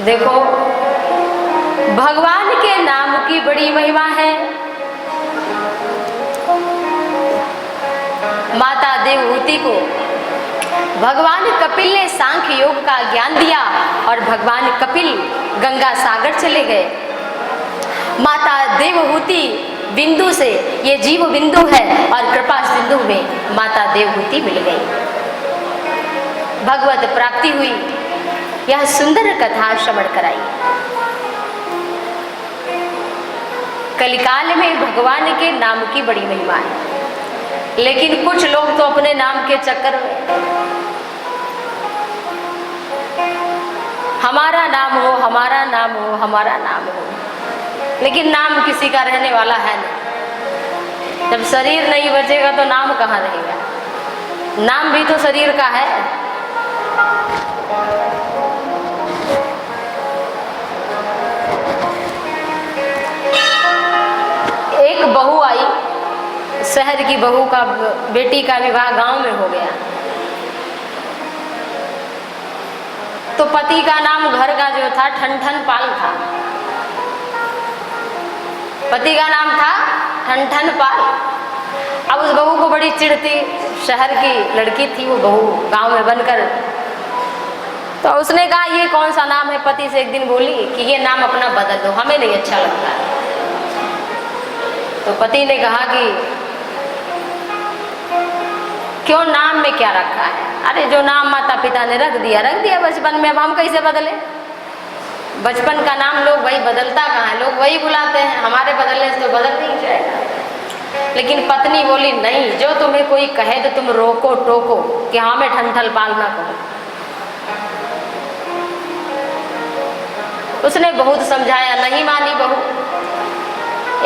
देखो, भगवान के नाम की बड़ी महिमा है। माता देवहूति को भगवान कपिल ने सांख्य योग का ज्ञान दिया और भगवान कपिल गंगा सागर चले गए। माता देवहूति बिंदु से, ये जीव बिंदु है और कृपा सिंधु में माता देवहूति मिल गई, भगवत प्राप्ति हुई। यह सुंदर कथा श्रवण कराई। कलिकाल में भगवान के नाम की बड़ी महिमा है, लेकिन कुछ लोग तो अपने नाम के चक्कर में हमारा नाम हो, हमारा नाम हो, हमारा नाम हो, लेकिन नाम किसी का रहने वाला है नहीं। जब शरीर नहीं बचेगा तो नाम कहाँ रहेगा? नाम भी तो शरीर का है। एक बहू आई, शहर की बहू का, बेटी का विवाह गांव में हो गया, तो पति का नाम घर का जो था ठनठन पाल था। पति का नाम था ठनठन पाल। अब उस बहू को बड़ी चिढ़ थी, शहर की लड़की थी वो बहू, गांव में बनकर। तो उसने कहा ये कौन सा नाम है? पति से एक दिन बोली कि ये नाम अपना बदल दो, हमें नहीं अच्छा लगता है। तो पति ने कहा कि क्यों, नाम में क्या रखा है? अरे जो नाम माता पिता ने रख दिया बचपन में, अब हम कैसे बदले? बचपन का नाम लोग वही बदलता कहाँ है, लोग वही बुलाते हैं, हमारे बदलने से तो बदल नहीं जाएगा। लेकिन पत्नी बोली नहीं, जो तुम्हें कोई कहे तो तुम रोको टोको कि हाँ मैं ठनठन पाल ना कहूँ। उसने बहुत समझाया, नहीं मानी बहू।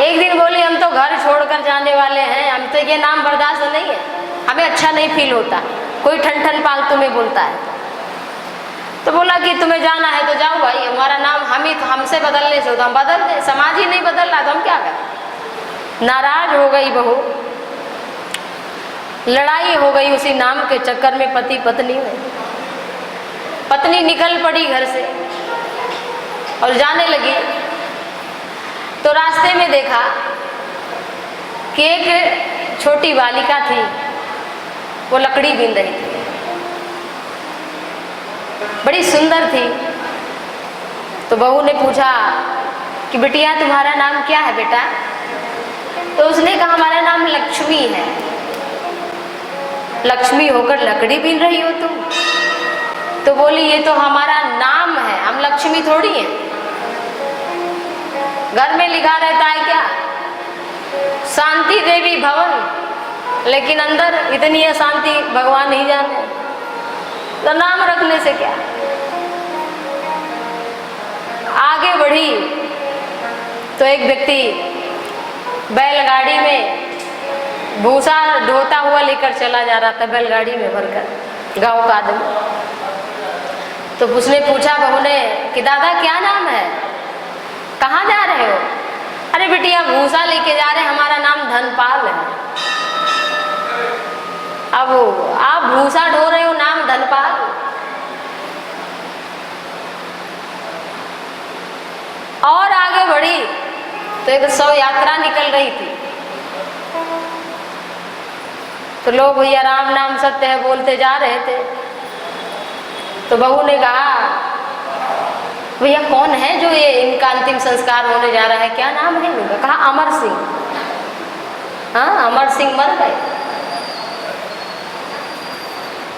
एक दिन बोली हम तो घर छोड़कर जाने वाले हैं, हम तो ये नाम बर्दाश्त नहीं है, हमें अच्छा नहीं फील होता कोई ठनठन पाल तुम्हें बोलता है। तो बोला कि तुम्हें जाना है तो जाओ भाई, हमारा नाम हम ही, हमसे बदलने से तो हम बदल दें, समाज ही नहीं बदल रहा तो हम क्या करें। नाराज हो गई बहू, लड़ाई हो गई उसी नाम के चक्कर में पति पत्नी में। पत्नी निकल पड़ी घर से और जाने लगी, तो रास्ते में देखा कि एक छोटी बालिका थी, वो लकड़ी बीन रही थी, बड़ी सुंदर थी। तो बहू ने पूछा कि बिटिया तुम्हारा नाम क्या है बेटा? तो उसने कहा हमारा नाम लक्ष्मी है। लक्ष्मी होकर लकड़ी बीन रही हो तुम? तो बोली ये तो हमारा नाम है, हम लक्ष्मी थोड़ी हैं। घर में लिखा रहता है क्या, शांति देवी भवन, लेकिन अंदर इतनी अशांति भगवान नहीं जाने, तो नाम रखने से क्या। आगे बढ़ी तो एक व्यक्ति बैलगाड़ी में भूसा ढोता हुआ लेकर चला जा रहा था, बैलगाड़ी में भरकर, गांव का आदमी। तो उसने पूछा बहू ने कि दादा क्या नाम है, कहाँ जा रहे हो? अरे बिटिया भूसा लेके जा रहे हैं, हमारा नाम धनपाल है। अब आप भूसा ढो रहे हो, नाम धनपाल? और आगे बढ़ी तो एक शव यात्रा निकल रही थी, तो लोग भैया राम नाम सत्य है बोलते जा रहे थे। तो बहू ने कहा भैया कौन है जो ये इनका अंतिम संस्कार होने जा रहा है, क्या नाम है इनका? कहा अमर सिंह। हाँ, अमर सिंह मर गए।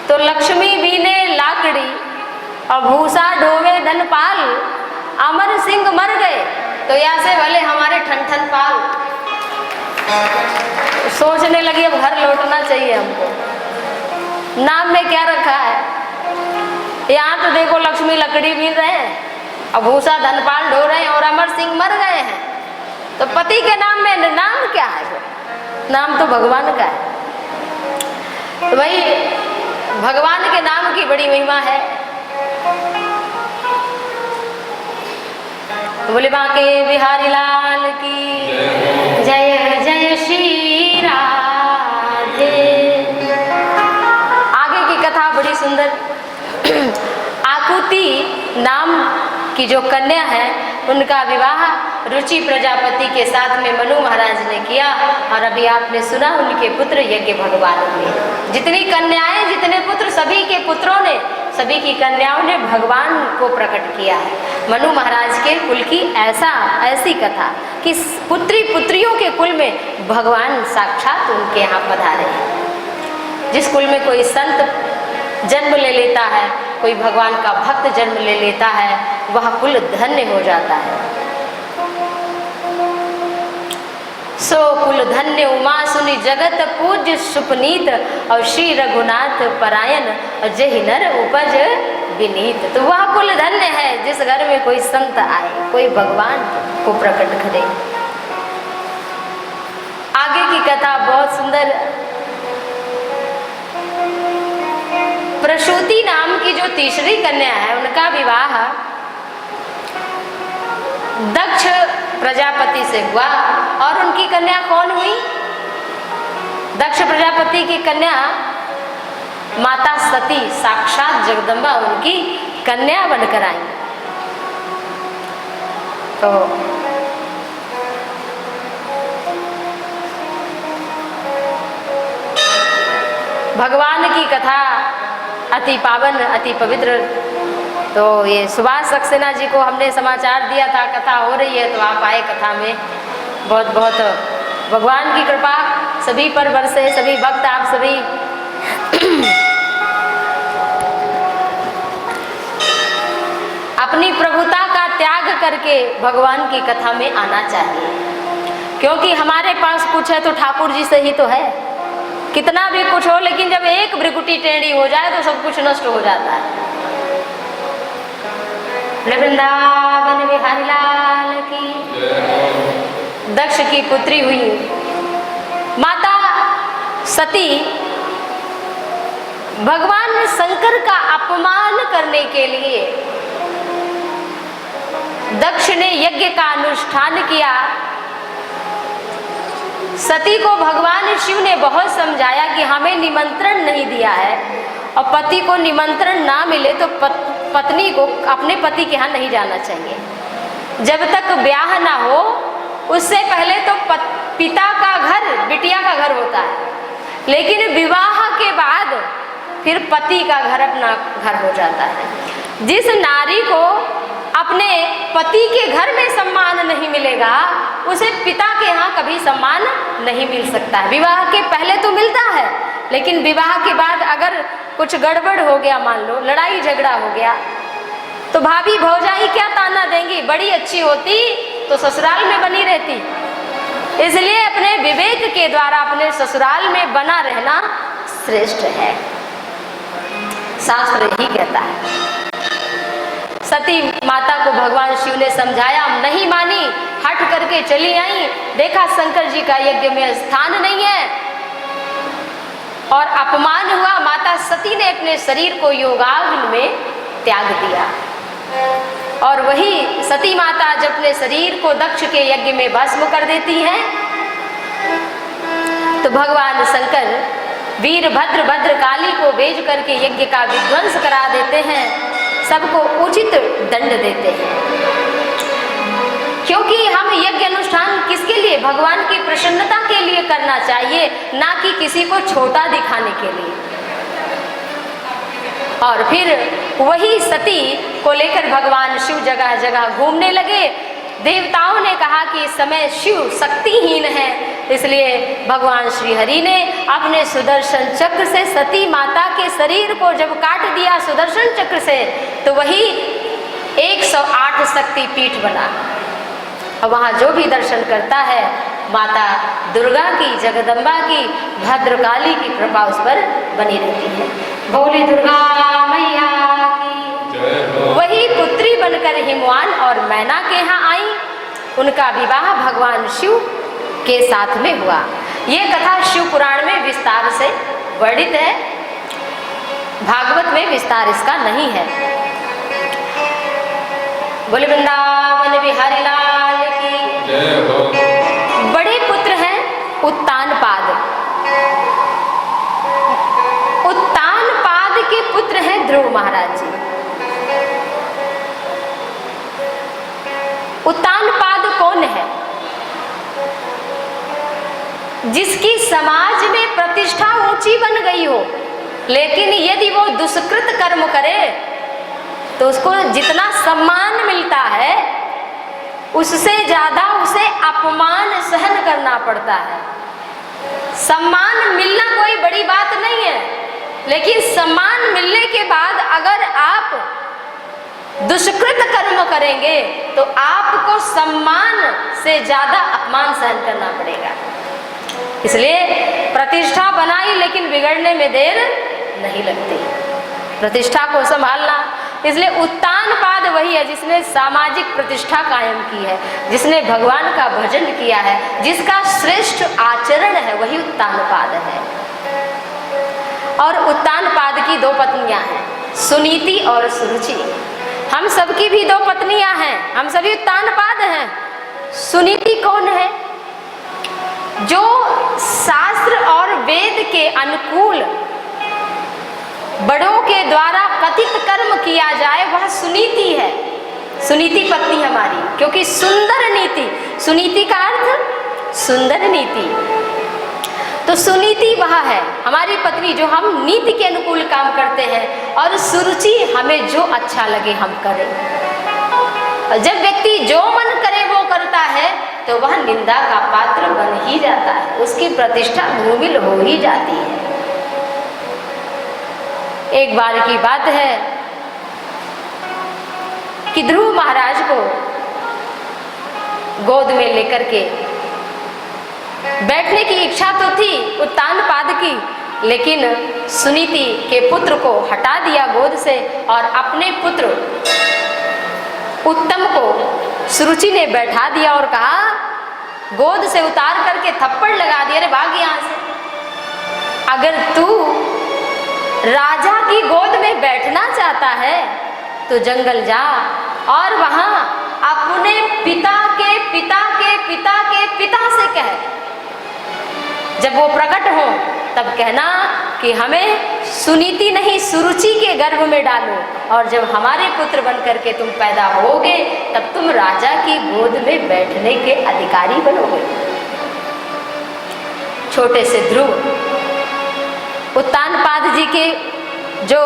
तो लक्ष्मी बीने लाकड़ी और भूसा ढोवे धनपाल, अमर सिंह मर गए, तो यहाँ से भले हमारे ठनठन पाल। सोचने लगी अब घर लौटना चाहिए हमको, नाम में क्या रखा है। यहाँ तो देखो लक्ष्मी लकड़ी बीन रहे हैं और भूसा धनपाल ढो रहे हैं और अमर सिंह मर गए हैं, तो पति के नाम में नाम क्या है? नाम तो भगवान का है। तो भाई भगवान के नाम की बड़ी महिमा है। बोले बांके बिहारी लाल की जय, जय श्री राधे। आगे की कथा बड़ी सुंदर। आकुति नाम की जो कन्या है उनका विवाह रुचि प्रजापति के साथ में मनु महाराज ने किया। और अभी आपने सुना उनके पुत्र यज्ञ भगवान हुए। जितनी कन्याएं जितने पुत्र, सभी के पुत्रों ने, सभी की कन्याओं ने भगवान को प्रकट किया है। मनु महाराज के कुल की ऐसी कथा कि पुत्री पुत्रियों के कुल में भगवान साक्षात उनके यहाँ पधारे हैं। जिस कुल में कोई संत जन्म ले लेता है, कोई भगवान का भक्त जन्म ले लेता है, वह कुल धन्य हो जाता है। सो कुल धन्य उमा सुनि जगत पूज्य सुपनीत, और श्री रघुनाथ परायण जहि नर उपज विनीत। तो वह कुल धन्य है जिस घर में कोई संत आए, कोई भगवान को प्रकट करे। आगे की कथा बहुत सुंदर। प्रसूति नाम की जो तीसरी कन्या है उनका विवाह दक्ष प्रजापति से हुआ। और उनकी कन्या कौन हुई? दक्ष प्रजापति की कन्या माता सती, साक्षात जगदम्बा उनकी कन्या बनकर आई। तो भगवान की कथा अति पावन, अति पवित्र। तो ये सुभाष सक्सेना जी को हमने समाचार दिया था कथा हो रही है, तो आप आए कथा में। बहुत बहुत भगवान की कृपा सभी पर बरसे, सभी भक्त आप सभी अपनी प्रभुता का त्याग करके भगवान की कथा में आना चाहिए। क्योंकि हमारे पास कुछ है तो ठाकुर जी से ही तो है। कितना भी कुछ हो, लेकिन जब एक भृकुटी टेढ़ी हो जाए तो सब कुछ नष्ट हो जाता है। वृंदावन बिहारी लाल की। दक्ष की पुत्री हुई माता सती भगवान शंकर का अपमान करने के लिए दक्ष ने यज्ञ का अनुष्ठान किया। सती को भगवान शिव ने बहुत समझाया कि हमें निमंत्रण नहीं दिया है, और पति को निमंत्रण ना मिले तो पत्नी को अपने पति के यहाँ नहीं जाना चाहिए। जब तक ब्याह ना हो उससे पहले तो पिता का घर, बिटिया का घर होता है, लेकिन विवाह के बाद फिर पति का घर अपना घर हो जाता है। जिस नारी को अपने पति के घर में सम्मान नहीं मिलेगा, उसे पिता के यहाँ कभी सम्मान नहीं मिल सकता है। विवाह के पहले तो मिलता है, लेकिन विवाह के बाद अगर कुछ गड़बड़ हो गया, मान लो लड़ाई झगड़ा हो गया, तो भाभी भौजाई क्या ताना देंगी? बड़ी अच्छी होती तो ससुराल में बनी रहती। इसलिए अपने विवेक के द्वारा अपने ससुराल में बना रहना श्रेष्ठ है, शास्त्र ही कहता है। सती माता को भगवान शिव ने समझाया, नहीं मानी, हट करके चली आई। देखा शंकर जी का यज्ञ में स्थान नहीं है और अपमान हुआ। माता सती ने अपने शरीर को योगाग्नि में त्याग दिया, और वही सती माता जब अपने शरीर को दक्ष के यज्ञ में भस्म कर देती हैं, तो भगवान शंकर वीरभद्र भद्रकाली को भेज करके यज्ञ का विध्वंस करा देते हैं, सबको उचित दंड देते हैं। क्योंकि हम यज्ञ अनुष्ठान किसके लिए? भगवान की प्रसन्नता के लिए करना चाहिए, ना कि किसी को छोटा दिखाने के लिए। और फिर वही सती को लेकर भगवान शिव जगह जगह घूमने लगे। देवताओं ने कहा कि इस समय शिव शक्तिहीन है, इसलिए भगवान श्री हरि ने अपने सुदर्शन चक्र से सती माता के शरीर को जब काट दिया सुदर्शन चक्र से, तो वही 108 शक्ति पीठ बना। और वहाँ जो भी दर्शन करता है, माता दुर्गा की, जगदम्बा की, भद्रकाली की कृपा उस पर बनी रहती है। बोली दुर्गा मैया की। वही पुत्री बनकर हिमवान और मैना के यहाँ आई। उनका विवाह भगवान शिव के साथ में हुआ। ये कथा शिव पुराण में विस्तार से वर्णित है, भागवत में विस्तार इसका नहीं है। बोले वृंदावन बिहारी लाल की जय हो। बड़े पुत्र हैं उत्तानपाद। उत्तानपाद के पुत्र हैं ध्रुव महाराज जी। उत्तानपाद कौन है? जिसकी समाज में प्रतिष्ठा ऊंची बन गई हो, लेकिन यदि वो दुष्कृत कर्म करे तो उसको जितना सम्मान मिलता है उससे ज्यादा उसे अपमान सहन करना पड़ता है। सम्मान मिलना कोई बड़ी बात नहीं है, लेकिन सम्मान मिलने के बाद अगर आप दुष्कृत कर्म करेंगे तो आपको सम्मान से ज्यादा अपमान सहन करना पड़ेगा। इसलिए प्रतिष्ठा बनाई, लेकिन बिगड़ने में देर नहीं लगती, प्रतिष्ठा को संभालना। इसलिए उत्तानपाद वही है जिसने सामाजिक प्रतिष्ठा कायम की है, जिसने भगवान का भजन किया है, जिसका श्रेष्ठ आचरण है, वही उत्तानपाद है। और उत्तानपाद की दो पत्नियां हैं, सुनीति और सुरुचि। हम सबकी भी दो पत्नियां हैं, हम सभी उत्तानपाद हैं। सुनीति कौन है? जो शास्त्र और वेद के अनुकूल बड़ों के द्वारा कथित कर्म किया जाए वह सुनीति है, सुनीति पत्नी हमारी। क्योंकि सुंदर नीति, सुनीति का अर्थ सुंदर नीति, तो सुनीति वह है हमारी पत्नी जो हम नीति के अनुकूल काम करते हैं, और सुरुचि हमें जो अच्छा लगे हम करें। और जब व्यक्ति जो मन करे वो करता है तो वह निंदा का पात्र बन ही जाता है, उसकी प्रतिष्ठा धूमिल हो ही जाती है। एक बार की बात है कि ध्रुव महाराज को गोद में लेकर के बैठने की इच्छा तो थी उत्तानपाद की, लेकिन सुनीति के पुत्र को हटा दिया गोद से और अपने पुत्र उत्तम को सुरुचि ने बैठा दिया और कहा, गोद से उतार करके थप्पड़ लगा दिया, अरे भाग यहां से। अगर तू राजा की गोद में बैठना चाहता है तो जंगल जा और वहां अपने पिता के पिता के पिता के पिता से कह, जब वो प्रकट हो तब कहना कि हमें सुनीति नहीं सुरुचि के गर्भ में डालो, और जब हमारे पुत्र बन करके तुम पैदा होगे तब तुम राजा की गोद में बैठने के अधिकारी बनोगे। छोटे से ध्रुव उत्तानपाद जी के, जो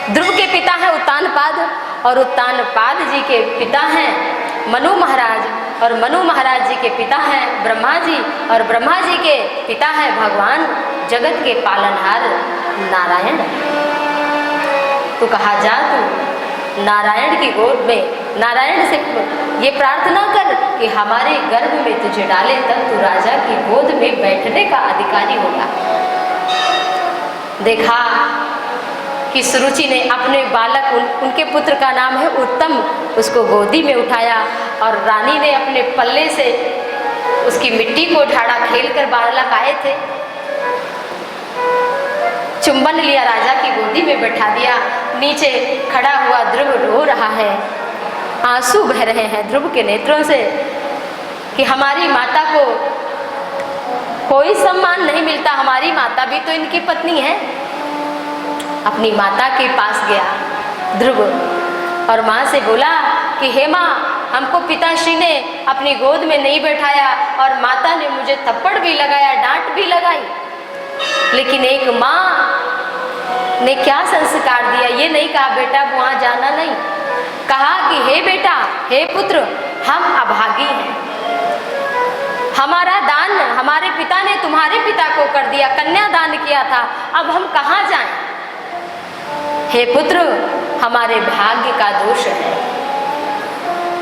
ध्रुव के पिता हैं उत्तानपाद, और उत्तानपाद जी के पिता हैं मनु महाराज, और मनु महाराज जी के पिता हैं ब्रह्मा जी, और ब्रह्मा जी के पिता हैं भगवान जगत के पालनहार नारायण। तो कहा जा तू नारायण की गोद में, नारायण से ये प्रार्थना कर कि हमारे गर्भ में तुझे डाले, तब तू राजा की गोद में बैठने का अधिकारी होगा। देखा कि सुरुचि ने अपने बालक, उनके पुत्र का नाम है उत्तम, उसको गोदी में उठाया और रानी ने अपने पल्ले से उसकी मिट्टी को ढाड़ा, खेल कर बालक आए थे, चुंबन लिया, राजा की गोदी में बैठा दिया। नीचे खड़ा हुआ ध्रुव रो रहा है, आंसू बह रहे हैं ध्रुव के नेत्रों से कि हमारी माता को कोई सम्मान नहीं मिलता, हमारी माता भी तो इनकी पत्नी है। अपनी माता के पास गया ध्रुव और माँ से बोला कि हे माँ, हमको पिताश्री ने अपनी गोद में नहीं बैठाया और माता ने मुझे थप्पड़ भी लगाया, डांट भी लगाई, लेकिन एक माँ ने क्या संस्कार दिया, ये नहीं कहा बेटा वहाँ जाना नहीं, कहा कि हे बेटा, हे पुत्र, हम अभागी हैं, हमारा दान हमारे पिता ने तुम्हारे पिता को कर दिया, कन्या दान किया था, अब हम कहाँ जाएं? हे पुत्र, हमारे भाग्य का दोष है।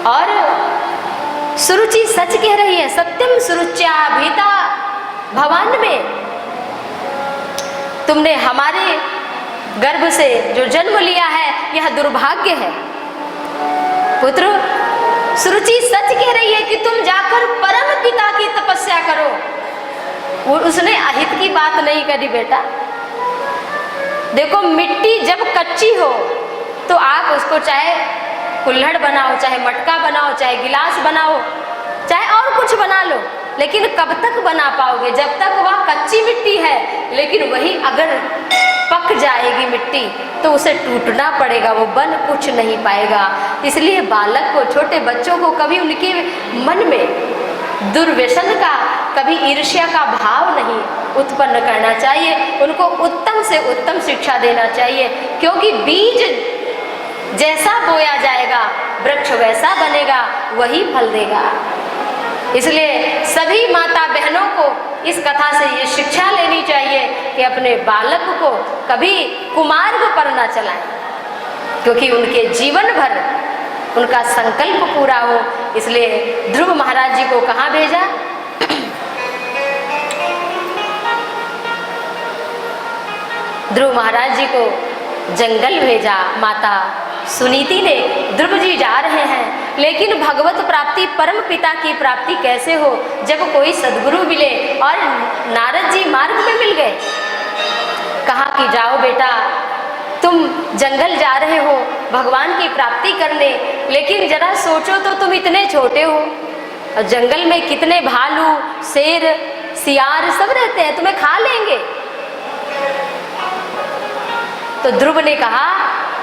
और सुरुचि सच कह रही है, सत्यम सुरुच्या भीता भवान में, तुमने हमारे गर्भ से जो जन्म लिया है यह दुर्भाग्य है। पुत्र, सुरुचि सच कह रही है कि तुम जाकर परम पिता की तपस्या करो। वो उसने अहित की बात नहीं करी बेटा। देखो, मिट्टी जब कच्ची हो तो आप उसको चाहे कुल्हड़ बनाओ, चाहे मटका बनाओ, चाहे गिलास बनाओ, चाहे और कुछ बना लो, लेकिन कब तक बना पाओगे? जब तक वह कच्ची मिट्टी है। लेकिन वही अगर पक जाएगी मिट्टी तो उसे टूटना पड़ेगा, वो बन कुछ नहीं पाएगा। इसलिए बालक को, छोटे बच्चों को कभी उनके मन में दुर्व्यसन का, कभी ईर्ष्या का भाव नहीं उत्पन्न करना चाहिए। उनको उत्तम से उत्तम शिक्षा देना चाहिए, क्योंकि बीज जैसा बोया जाएगा वृक्ष वैसा बनेगा, वही फल देगा। इसलिए सभी माता बहनों को इस कथा से ये शिक्षा लेनी चाहिए कि अपने बालक को कभी कुमार्ग पर न चलाएं, क्योंकि उनके जीवन भर उनका संकल्प पूरा हो। इसलिए ध्रुव महाराज जी को कहाँ भेजा? ध्रुव महाराज जी को जंगल भेजा। माता सुनीति ने, ध्रुव जी जा रहे हैं, लेकिन भगवत प्राप्ति, परम पिता की प्राप्ति कैसे हो जब कोई सद्गुरु मिले? और नारद जी मार्ग में मिल गए। कहा कि जाओ बेटा, तुम जंगल जा रहे हो भगवान की प्राप्ति करने, लेकिन जरा सोचो तो तुम इतने छोटे हो और जंगल में कितने भालू, शेर, सियार सब रहते हैं, तुम्हें खा लेंगे। तो ध्रुव ने कहा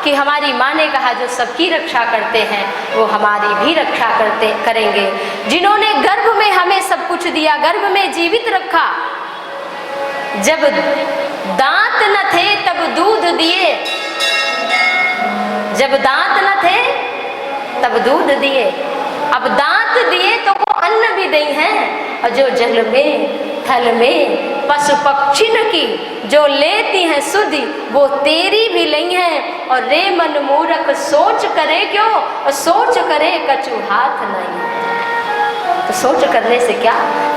कि हमारी माँ ने कहा जो सबकी रक्षा करते हैं वो हमारी भी रक्षा करेंगे। जिन्होंने गर्भ में हमें सब कुछ दिया, गर्भ में जीवित रखा, जब दांत न थे तब दूध दिए, जब दांत न थे तब दूध दिए, अब दांत दिए तो वो अन्न भी दई हैं। और जो जल में थल में पशु पक्षिन की जो लेती हैं सुधि, वो तेरी भी लई हैं। और रे मन मूर्ख सोच करे क्यों, और सोच करे कछु हाथ नहीं। तो सोच करने से क्या,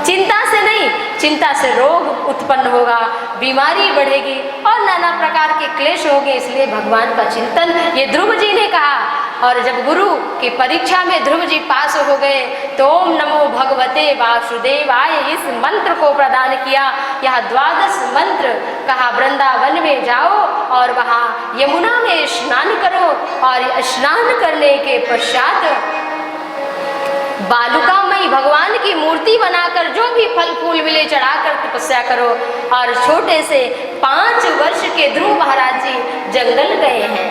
चिंता से नहीं, चिंता से रोग उत्पन्न होगा, बीमारी बढ़ेगी और नाना प्रकार के क्लेश होंगे। इसलिए भगवान का चिंतन, ये ध्रुव जी ने कहा। और जब गुरु की परीक्षा में ध्रुव जी पास हो गए तो ओम नमो भगवते वासुदेवाय इस मंत्र को प्रदान किया। यह 12 मंत्र कहा, वृंदावन में जाओ और वहाँ यमुना में स्नान करो, और स्नान करने के पश्चात बालुकामयी भगवान की मूर्ति बनाकर जो भी फल फूल मिले चढ़ाकर तपस्या करो। और छोटे से 5 वर्ष के ध्रुव महाराज जी जंगल गए हैं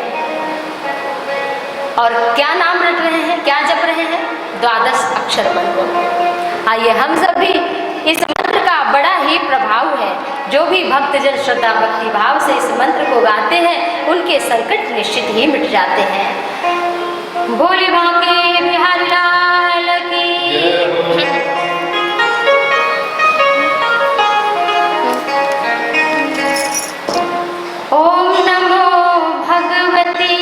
और क्या नाम रट रहे हैं, क्या जप रहे हैं? 12 अक्षर मंत्र। आइए हम सब भी, इस मंत्र का बड़ा ही प्रभाव है। जो भी भक्तजन श्रद्धा भक्ति भाव से इस मंत्र को गाते हैं उनके संकट निश्चित ही मिट जाते हैं। भोले बांके बिहारी लाल की। ओम नमो भगवती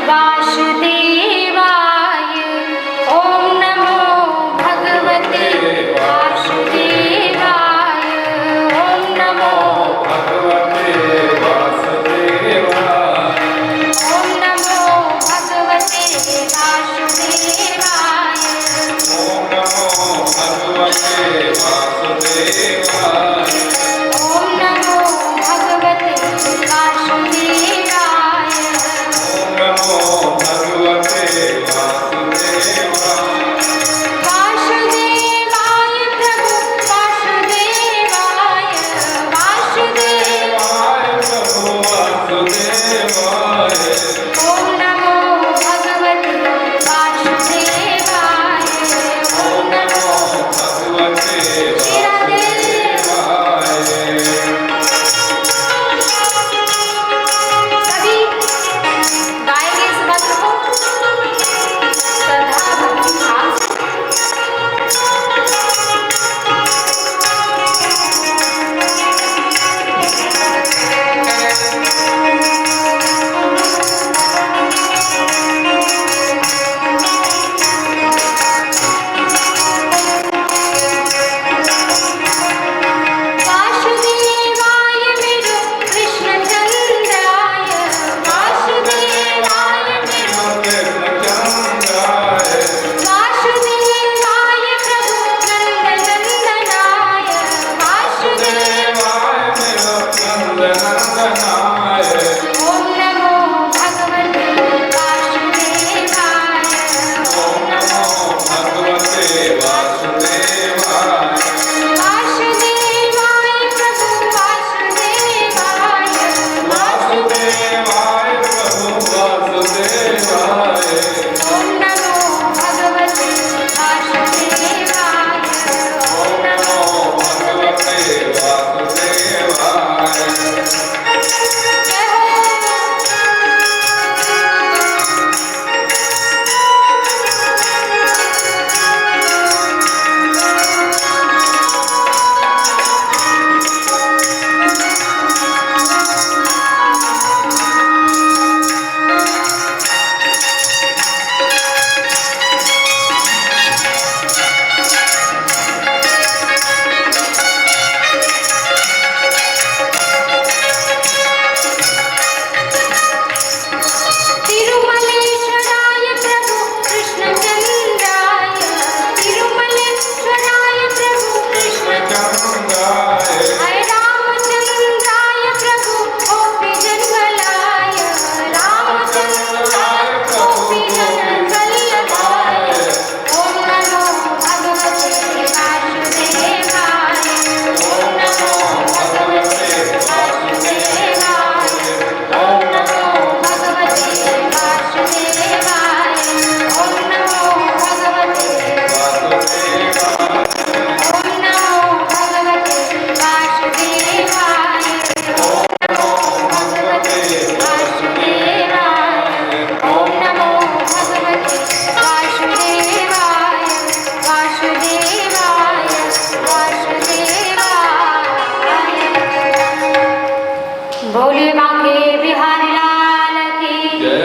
वासुदेवाय, ओम नमो भगवते वासुदेवाय, ओम नमो भगवते वासुदेवाय, ओम नमो भगवते वासुदेवाय।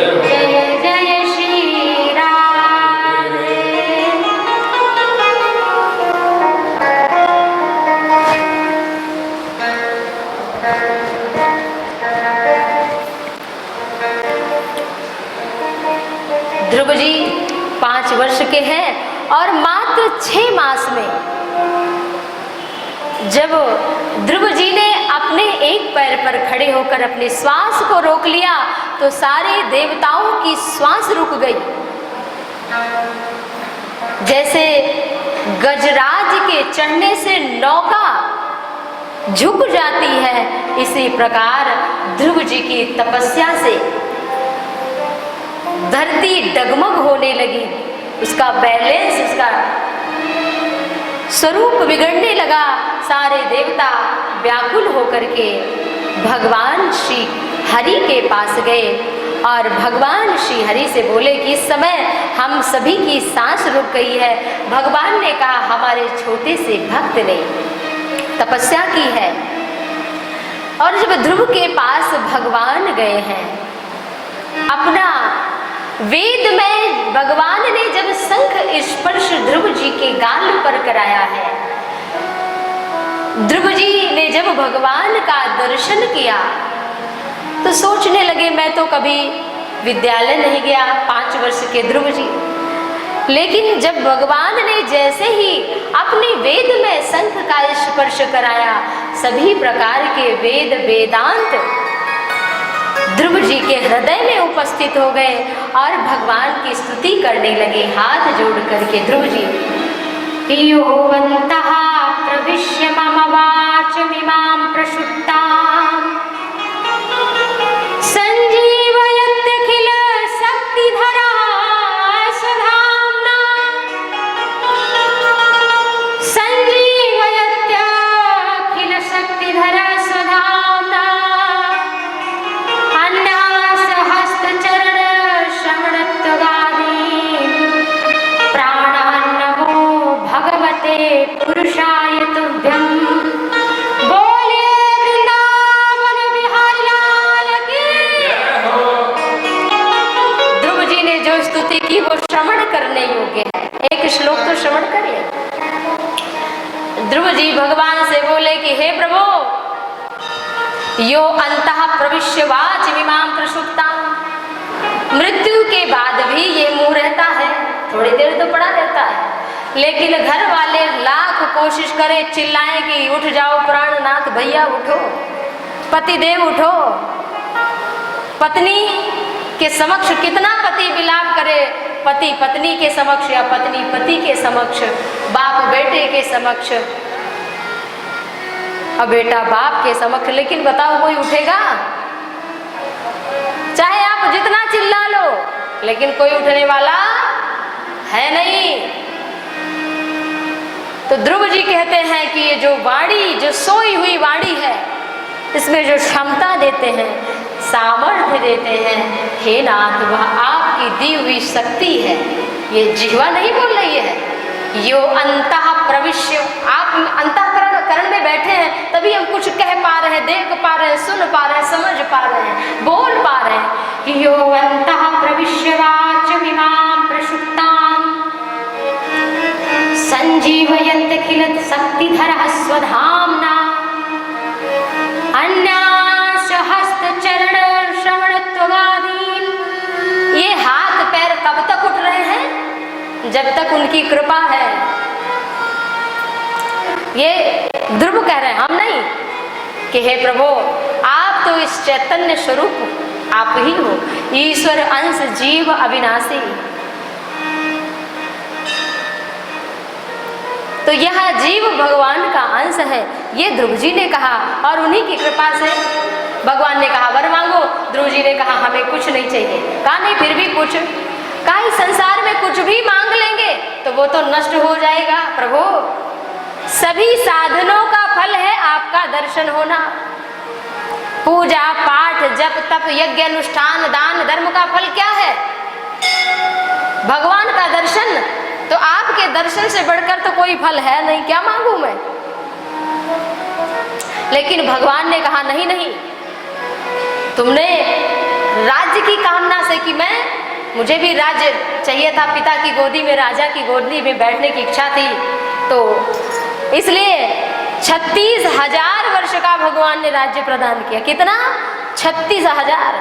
जय जय श्री राधे। ध्रुव जी 5 वर्ष के हैं और मात्र 6 मास में जब ध्रुव जी ने अपने एक पैर पर खड़े होकर अपने श्वास को रोक लिया तो सारे देवताओं की श्वास रुक गई। जैसे गजराज के चढ़ने से नौका झुक जाती है, इसी प्रकार ध्रुव जी की तपस्या से धरती डगमग होने लगी, उसका बैलेंस, उसका स्वरूप बिगड़ने लगा। सारे देवता व्याकुल होकर के भगवान श्री हरि के पास गए और भगवान श्री हरि से बोले कि इस समय हम सभी की सांस रुक गई है। भगवान ने कहा हमारे छोटे से भक्त ने तपस्या की है। और जब ध्रुव के पास भगवान गए हैं, अपना वेद में भगवान ने जब शंख स्पर्श ध्रुव जी के गाल पर कराया है, ध्रुव जी ने जब भगवान का दर्शन किया तो सोचने लगे मैं तो कभी विद्यालय नहीं गया, 5 वर्ष के ध्रुव जी। लेकिन जब भगवान ने जैसे ही अपने वेद में शंख का स्पर्श कराया, सभी प्रकार के वेद वेदांत ध्रुव जी के हृदय में उपस्थित हो गए और भगवान की स्तुति करने लगे हाथ जोड़ करके। ध्रुव जी योऽन्तः प्रविश्य मम वाचमिमां प्रसुप्ताम् संजीवयत्यखिल शक्तिधरा स्वधाम्ना संजीवयत्यखिल शक्तिधरा स्वधाम्ना अन्नासहस्रचरण श्रवणत्वगादीन् प्राणान् नमो भगवते पुरुषाय तुभ्यम्। बोलिए वृंदावन बिहारी लाल की। ध्रुव जी ने जो स्तुति की वो श्रवण करने योग्य है। एक श्लोक तो श्रवण कर ले। ध्रुव जी भगवान से बोले कि हे प्रभु, यो अंतः प्रविश्य वाचमिमां प्रसुप्ताम्, मृत्यु के बाद भी ये मुंह रहता है, थोड़ी देर तो पड़ा रहता है, लेकिन घर वाले लाख कोशिश करे, चिल्लाए कि उठ जाओ प्राणनाथ भैया उठो, पतिदेव उठो। पत्नी के समक्ष कितना पति विलाप करे, पति पत्नी के समक्ष या पत्नी पति के समक्ष, बाप बेटे के समक्ष और बेटा बाप के समक्ष, लेकिन बताओ कोई उठेगा? चाहे आप जितना चिल्ला लो, लेकिन कोई उठने वाला है नहीं। तो ध्रुव जी कहते हैं कि ये जो वाणी, जो सोई हुई वाणी है, इसमें जो क्षमता देते हैं, सामर्थ्य देते हैं, हे नाथ वह आपकी दी हुई शक्ति है। ये जिह्वा नहीं बोल रही है, यो अंतः प्रविश्य, आप अंतःकरण में बैठे हैं तभी हम कुछ कह पा रहे हैं, देख पा रहे हैं, सुन पा रहे हैं, समझ पा रहे हैं, बोल पा रहे हैं। यो अंतः प्रविश्य वाचमिमां प्रसुप्ताम् संजीवयत्यखिल शक्तिधरः स्वधाम्ना अन्नासहस्रचरण श्रवणत्वगादीन्। ये हाथ पैर कब तक उठ रहे हैं? जब तक उनकी कृपा है। ये ध्रुव कह रहे हैं, हम नहीं, कि हे प्रभु आप तो इस चैतन्य स्वरूप आप ही हो, ईश्वर अंश जीव अविनाशी। तो यह जीव भगवान का अंश है, ये ध्रुव जी ने कहा। और उन्हीं की कृपा से भगवान ने कहा वर मांगो। ध्रुव जी ने कहा हमें कुछ नहीं चाहिए। कहा नहीं फिर भी कुछ, कहा इस संसार में कुछ भी मांग लेंगे तो वो तो नष्ट हो जाएगा। प्रभु सभी साधनों का फल है आपका दर्शन होना। पूजा पाठ जप तप यज्ञ अनुष्ठान दान धर्म का फल क्या है? भगवान का दर्शन। तो आपके दर्शन से बढ़कर तो कोई फल है नहीं, क्या मांगू मैं? लेकिन भगवान ने कहा नहीं नहीं, तुमने राज्य की कामना से कि मुझे भी राज्य चाहिए था, पिता की गोदी में, राजा की गोदी में बैठने की इच्छा थी, तो इसलिए 36,000 वर्ष का भगवान ने राज्य प्रदान किया। कितना? 36,000।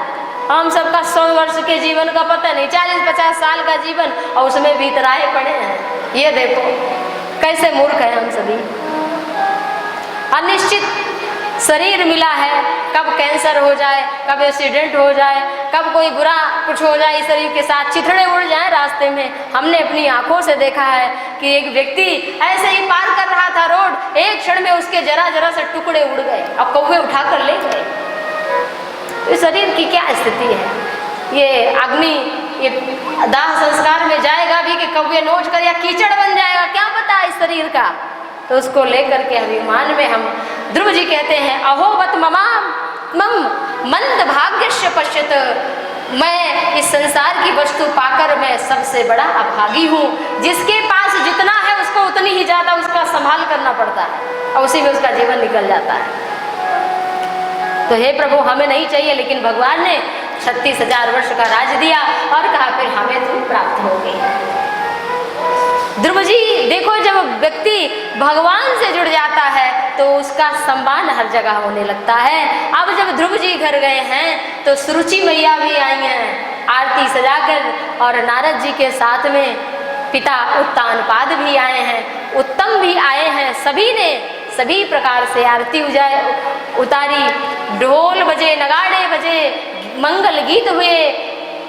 हम सबका 100 वर्ष के जीवन का पता नहीं, 40-50 साल का जीवन और उसमें भीतराए पड़े हैं। ये देखो कैसे मूर्ख है हम सभी। अनिश्चित शरीर मिला है, कब कैंसर हो जाए, कब एक्सीडेंट हो जाए, कब कोई बुरा कुछ हो जाए, इस शरीर के साथ चिथड़े उड़ जाए रास्ते में। हमने अपनी आंखों से देखा है कि एक व्यक्ति ऐसे ही पार कर रहा था रोड, एक क्षण में उसके जरा से टुकड़े उड़ गए और कौवे उठाकर ले गए। तो इस शरीर की क्या स्थिति है? ये अग्नि, ये दाह संस्कार में जाएगा भी कि कौवे नोच कर, या कीचड़ बन जाएगा, क्या पता है इस शरीर का। तो उसको लेकर के अभिमान में हम, ध्रुव जी कहते हैं, अहोवत मम मंद भाग्यस्य पश्यत, मैं इस संसार की वस्तु पाकर मैं सबसे बड़ा अभागी हूँ। जिसके पास जितना है उसको उतनी ही ज्यादा उसका संभाल करना पड़ता है और उसी में उसका जीवन निकल जाता है। तो हे प्रभु, हमें नहीं चाहिए, लेकिन भगवान ने 36,000 वर्ष का राज दिया और कहा फिर हमें तुम प्राप्त होगे। ध्रुव जी देखो, जब व्यक्ति भगवान से जुड़ जाता है तो उसका सम्मान हर जगह होने लगता है। अब जब ध्रुव जी घर गए हैं तो सुरुचि मैया भी आई हैं आरती सजाकर, और नारद जी के साथ में पिता उत्तानपाद भी आए हैं, उत्तम भी आए हैं। सभी ने सभी प्रकार से आरती उतारी, ढोल बजे, नगाड़े बजे, मंगल गीत हुए,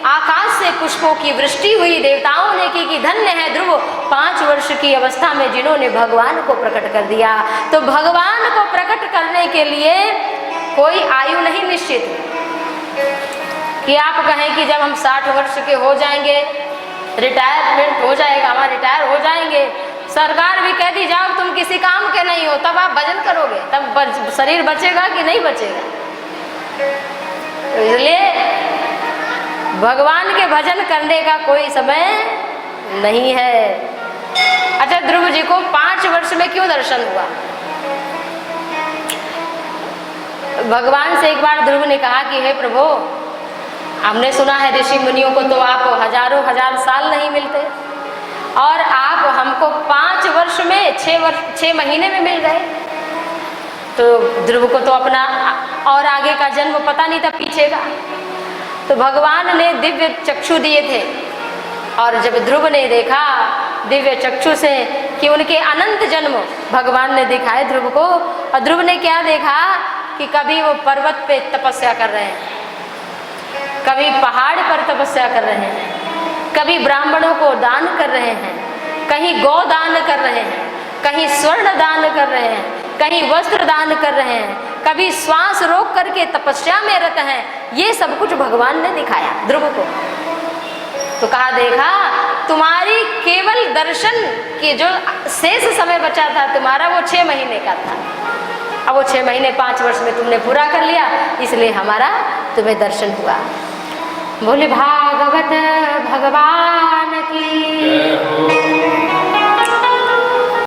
आकाश से पुष्पों की वृष्टि हुई। देवताओं ने की कि धन्य है ध्रुव, 5 वर्ष की अवस्था में जिन्होंने भगवान को प्रकट कर दिया। तो भगवान को प्रकट करने के लिए कोई आयु नहीं निश्चित कि आप कहें कि जब हम 60 वर्ष के हो जाएंगे, रिटायरमेंट हो जाएगा, हमारा रिटायर हो जाएंगे, सरकार भी कह दी जाओ तुम किसी काम के नहीं हो, तब आप भजन करोगे, तब शरीर बचेगा कि नहीं बचेगा। तो इसलिए भगवान के भजन करने का कोई समय नहीं है। अच्छा, ध्रुव जी को 5 वर्ष में क्यों दर्शन हुआ? भगवान से एक बार ध्रुव ने कहा कि हे प्रभु, हमने सुना है ऋषि मुनियों को तो आप हजारों हजार साल नहीं मिलते, और आप हमको 5 वर्ष में 6 महीने में मिल गए। तो ध्रुव को तो अपना और आगे का जन्म पता नहीं था, पीछे का। तो भगवान ने दिव्य चक्षु दिए थे, और जब ध्रुव ने देखा दिव्य चक्षु से कि उनके अनंत जन्म भगवान ने दिखाए ध्रुव को, और ध्रुव ने क्या देखा कि कभी वो पर्वत पे तपस्या कर रहे हैं, कभी पहाड़ पर तपस्या कर रहे हैं, कभी ब्राह्मणों को दान कर रहे हैं, कहीं गौ दान कर रहे हैं, कहीं स्वर्ण दान कर रहे हैं, कहीं वस्त्र दान कर रहे हैं, कभी श्वास रोक करके तपस्या में रत हैं। ये सब कुछ भगवान ने दिखाया ध्रुव को। तो कहा, देखा तुम्हारी केवल दर्शन की जो शेष समय बचा था तुम्हारा, वो 6 महीने का था। अब वो 6 महीने 5 वर्ष में तुमने पूरा कर लिया, इसलिए हमारा तुम्हें दर्शन हुआ। बोले भागवत भगवान की